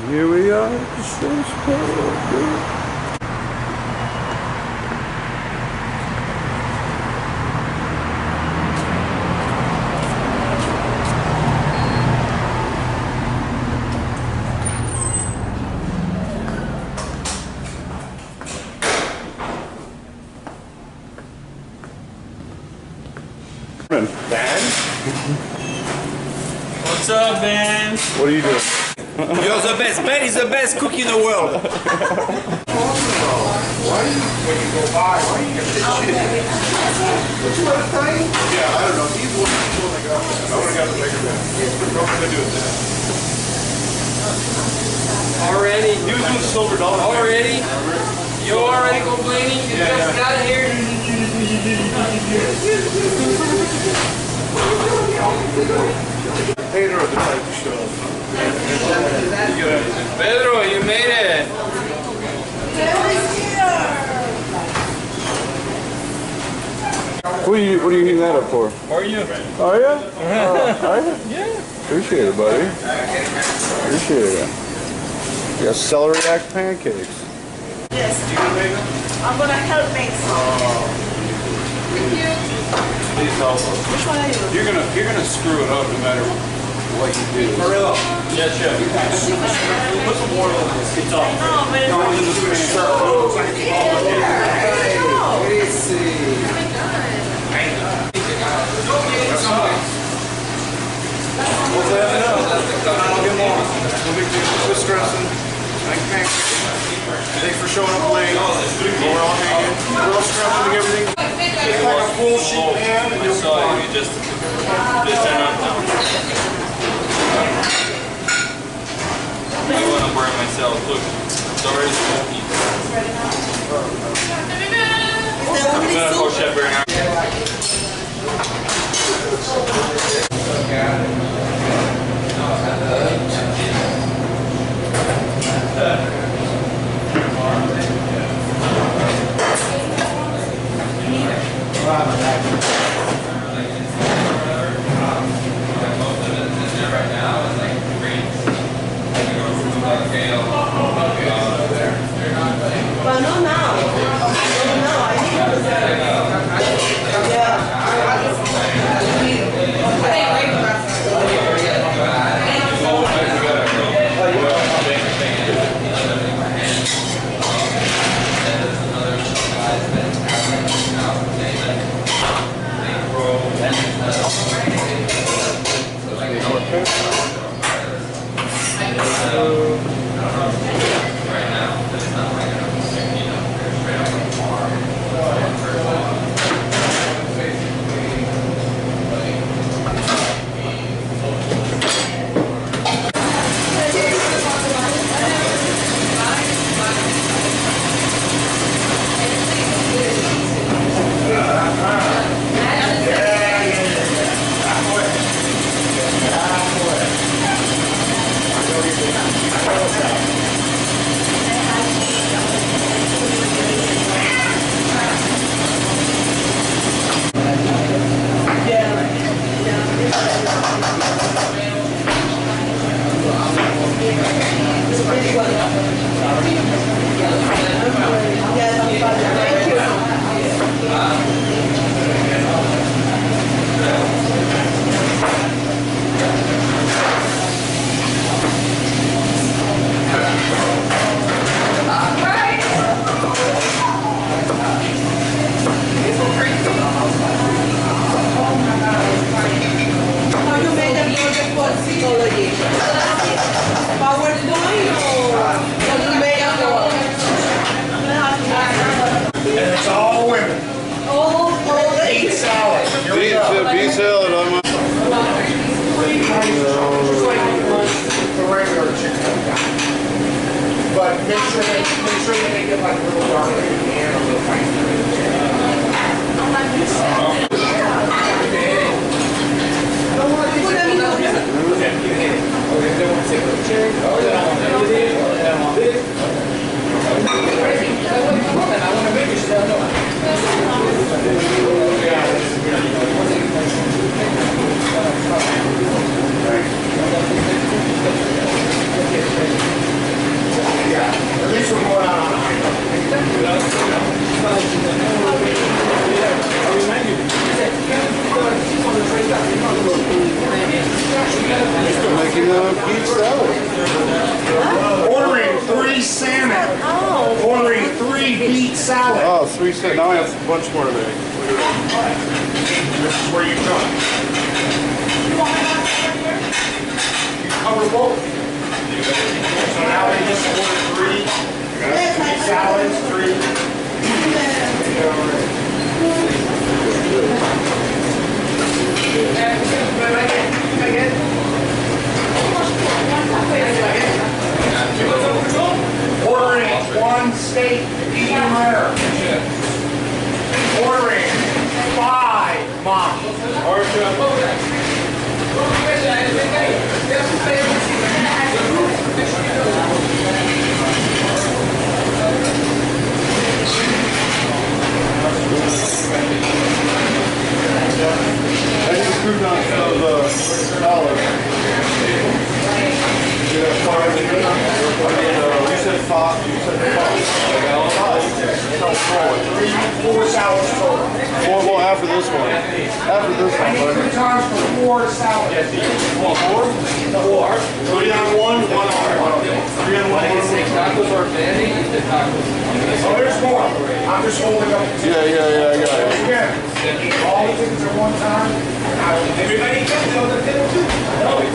Here we are at the shrimp spot. Ben? What's up, Ben? What are you doing? You're the best. Ben is the best cook in the world. Why when you go by, why do you get this shit? What you want to tell you? Yeah, I don't know. He's the one that got that. I would have got the bigger bag. What can I do with that? Already? He was doing silver dollar. Already? You already complaining? You just got here? Pedro decided to show up. Pedro, you made it. What are you heating that up for? How are you? Oh yeah? Are you? Yeah. Appreciate it, buddy. Appreciate it. You got celery-act pancakes. Yes. I'm gonna help make some. Please help us. Which one are you? You're gonna screw it up no matter what you do. Hurry up. Yes, chef. Put some oil in this. It's all. No, but it's No, in the I'll get more. No big deal. Quit stressing. Thanks for showing up late. We're all hanging. We're all scrubbing everything. It's like a full sheet pan and you'll be fine. You just turn on now. I want to burn myself. Look, it's already smoky. I'm gonna go chef right now. But no now. No, I Beef salad on my... Just like the regular chicken. But make sure they make it like a little darker and a little said, now I have a bunch more to make. This is where you come. You cover both. So now they just ordered 3. Three salads, 3. Ordering 1 steak, medium rare. Ordering 5, Mom. I just screwed on some of the salad. You said 5. You said 4 salads total. 4. Well, after this one. After this one. 3 times for 4 salads. 4? 3 on 1, 1 on 1. 3 on 1, 1 on 1. Oh, there's more. I'm just holding up. Yeah, I got it. Again, all the tickets at one time. Everybody gets the other ticket too. No, if I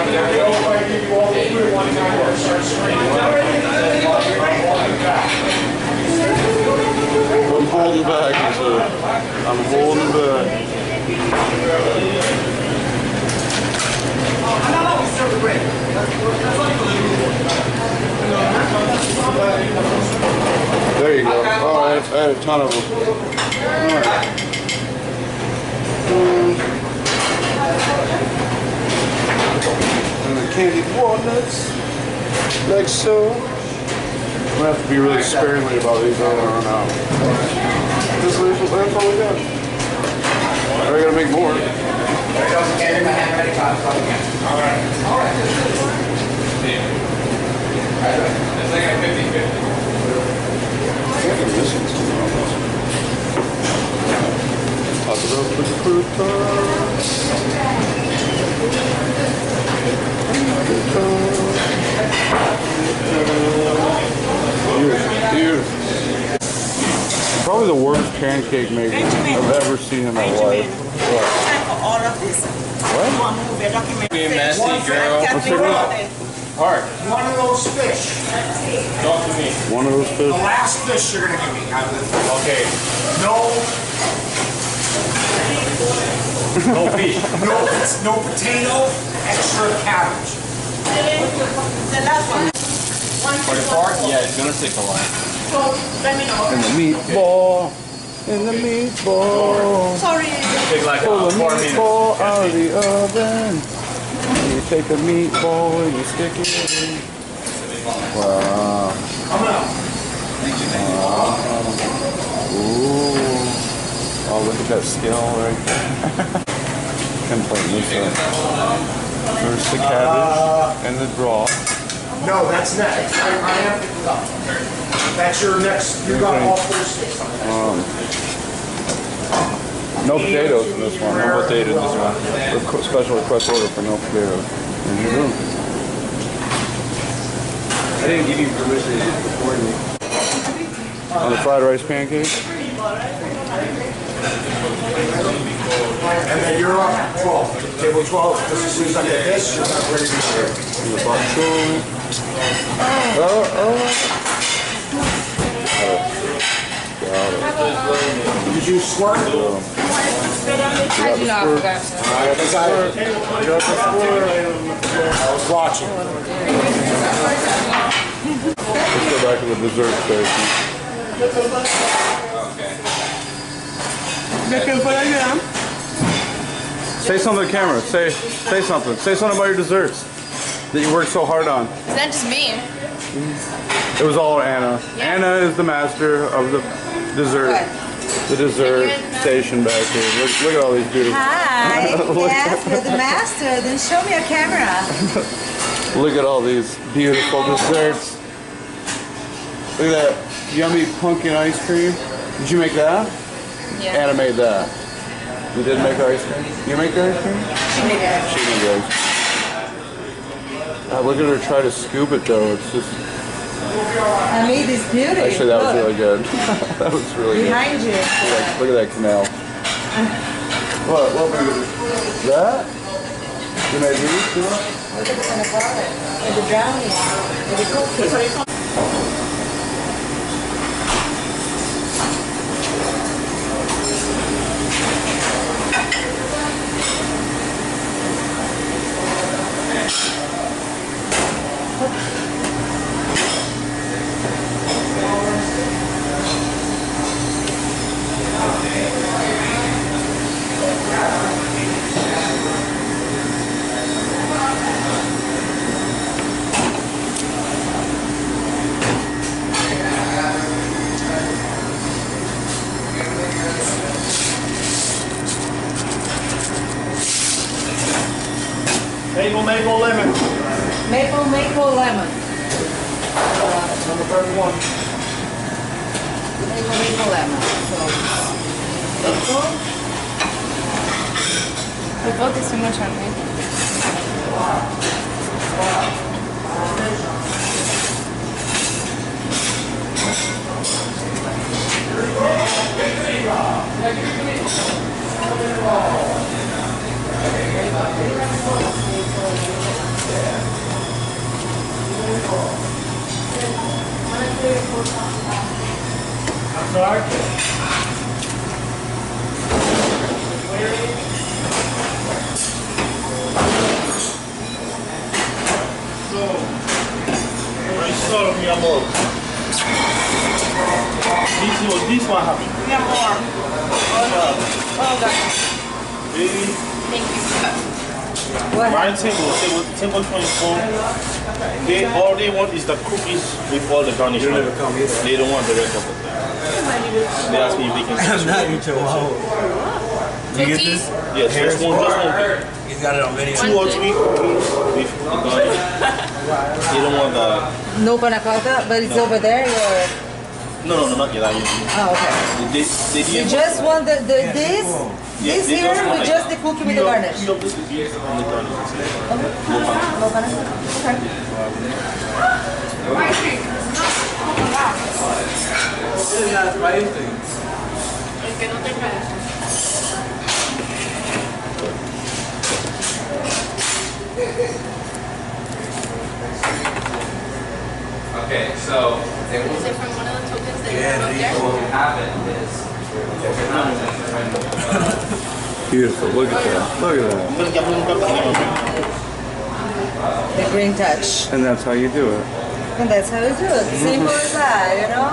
give you all the food at one time, I'll start screaming. I'm holding back, he said. I'm holding back. There you go. Alright, I had a ton of them. Alright. And the candied walnuts. Like so. I'm gonna have to be really sparingly about these on and out. That's all we got. I gotta make more. It's like a 50-50. Talk it up with the croutons. Beautiful. Probably the worst pancake maker I've ever seen in my life. Time for all of this. What? Be messy, girl. Let's take a look. Hard. One of those fish. Talk to me. One of those The fish. last fish you're gonna give me. Okay. No fish. no potato, extra cabbage. The last one. For the pork, yeah, it's gonna take a while. So, let me know. And the meatball. And the meatball. Sorry. Take like Pull the 4 minutes. meatball out of the oven. You take the meatball and you stick it in. Wow. Come out. Ooh. Oh, look at that skill right there. Can play this up. First the cabbage and the broth. No, that's next. I have to pick up. That's your next. You got all 4 sticks on that. No potatoes in this one. No potatoes in this one. Special request order for no potatoes. There you go. I didn't give you permission to record me. On the fried rice pancake. And then you're up 12. Table 12. Because as soon as I get this, you're not ready to serve. The bok choy. Did you squirt? I do not forget. I was watching. Let's go back to the dessert station. Say something to the camera. Say something. Say something about your desserts that you worked so hard on. It's not just me. It was all Anna. Yeah. Anna is the master of the dessert. The dessert station back here. Look at all these beautiful. Hi, yes, you're the master. Then show me a camera. Look at all these beautiful desserts. Look at that yummy pumpkin ice cream. Did you make that? Yeah. Anna made that. You did make the ice cream? You make the ice cream? She made it. She made the ice cream. Look at her try to scoop it though. It's just I made this beauty. Actually, that was Look, really good. That was really good. behind you. Look at that canal. What burger? That? You made these too? Look at the kind of product. And the brownie. And the cookie. Maple, lemon. Maple, lemon. Number 31. Maple, lemon. So, We focus too much on me. I'm sorry? So, mi amor. This one happened. Mi amor. Oh, God. Baby. Thank you. what My happened? table 24. They want is the cookies with all the garnishment. You never come either. They don't want the rest of it. They asked me if they can. I'm not your chihuahua. You get this? Yes, just one cookie. He's got it on video. 2 or 3 cookies with the garnish. They don't want the. No panna cotta, but it's over there. Or... No, not yet. Oh, okay. They You didn't. just want the Yeah, this they here just want with like just the cookie with the garnish. Peel the cookies and the garnish. No panna cotta. Okay. This is not spicy. El que no tenga eso. Okay, so Is it from one of the tokens that you Yeah, have up there? what will happen is if you're not Beautiful. Look at that. Look at that. The green touch. And that's how you do it. And that's how you do it. Simple as that, you know?